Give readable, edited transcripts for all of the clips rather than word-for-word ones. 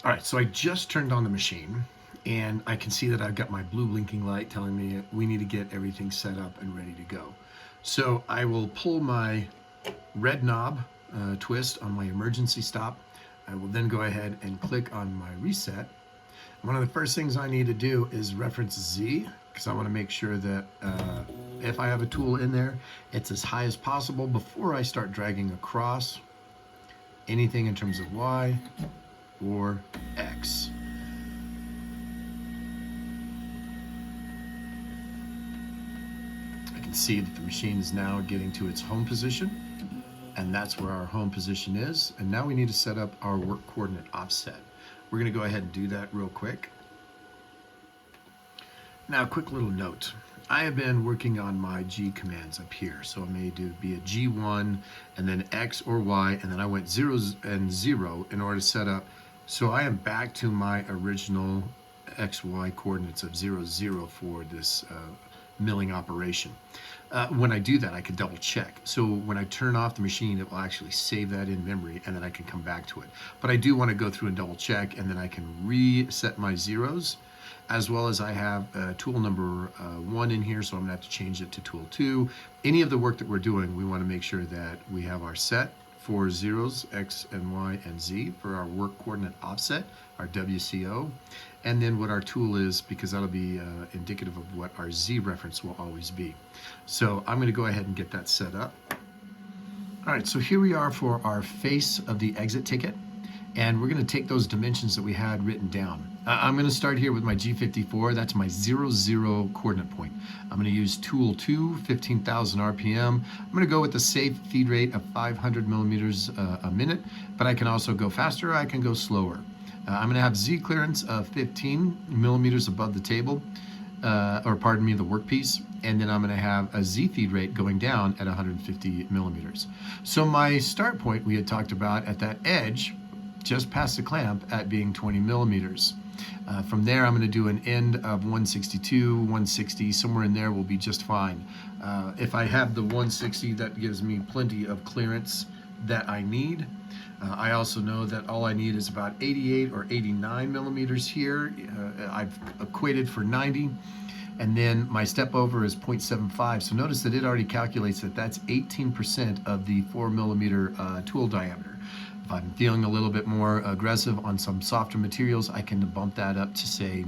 All right, so I just turned on the machine and I can see that I've got my blue blinking light telling me we need to get everything set up and ready to go. So I will pull my red knob twist on my emergency stop. I will then go ahead and click on my reset. One of the first things I need to do is reference Z, because I want to make sure that if I have a tool in there, it's as high as possible before I start dragging across anything in terms of Y or X. I can see that the machine is now getting to its home position, and that's where our home position is. And now we need to set up our work coordinate offset. We're going to go ahead and do that real quick. Now, a quick little note. I have been working on my G commands up here. So I may be a G1 and then X or Y, and then I went 0 and 0 in order to set up. So I am back to my original XY coordinates of 0, 0 for this milling operation. When I do that, I can double check. So when I turn off the machine, it will actually save that in memory and then I can come back to it. But I do want to go through and double check, and then I can reset my zeros, as well as I have tool number 1 in here, so I'm gonna have to change it to tool 2. Any of the work that we're doing, we want to make sure that we have our set for zeros, X and Y and Z for our work coordinate offset, our WCO, and then what our tool is, because that'll be indicative of what our Z reference will always be. So I'm going to go ahead and get that set up. All right, so here we are for our face of the exit ticket, and we're going to take those dimensions that we had written down. I'm going to start here with my G54. That's my 0, 0 coordinate point. I'm going to use tool 2, 15,000 RPM. I'm going to go with the safe feed rate of 500 millimeters a minute, but I can also go faster, I can go slower. I'm going to have Z clearance of 15 millimeters above the table, or pardon me, the workpiece, and then I'm going to have a Z feed rate going down at 150 millimeters. So my start point we had talked about at that edge, just past the clamp, at being 20 millimeters. From there, I'm going to do an end of 162, 160, somewhere in there will be just fine. If I have the 160, that gives me plenty of clearance that I need. I also know that all I need is about 88 or 89 millimeters here. I've equated for 90. And then my step over is 0.75. So notice that it already calculates that that's 18% of the 4 millimeter tool diameter. If I'm feeling a little bit more aggressive on some softer materials, I can bump that up to say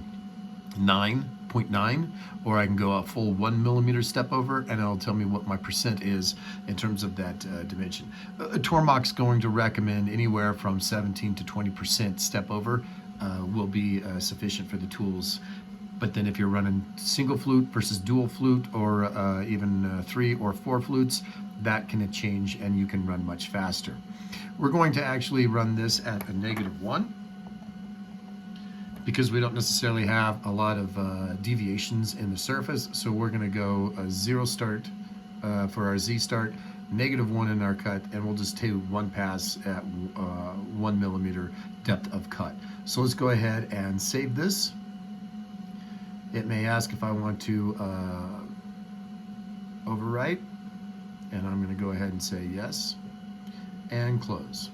9.9, or I can go a full 1 millimeter step over, and it'll tell me what my percent is in terms of that dimension. Tormach's going to recommend anywhere from 17 to 20% step over will be sufficient for the tools. But then if you're running single flute versus dual flute, or even 3 or 4 flutes, that can change and you can run much faster. We're going to actually run this at a -1 because we don't necessarily have a lot of deviations in the surface. So we're going to go a 0 start for our Z start, -1 in our cut, and we'll just take one pass at 1 millimeter depth of cut. So let's go ahead and save this. It may ask if I want to overwrite, and I'm going to go ahead and say yes, and close.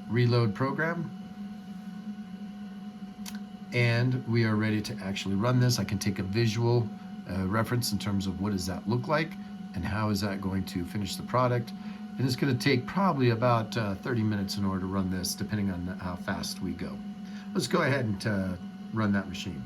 Reload program, and we are ready to actually run this. I can take a visual reference in terms of what does that look like, and how is that going to finish the product. And it's going to take probably about 30 minutes in order to run this, depending on how fast we go. Let's go ahead and run that machine.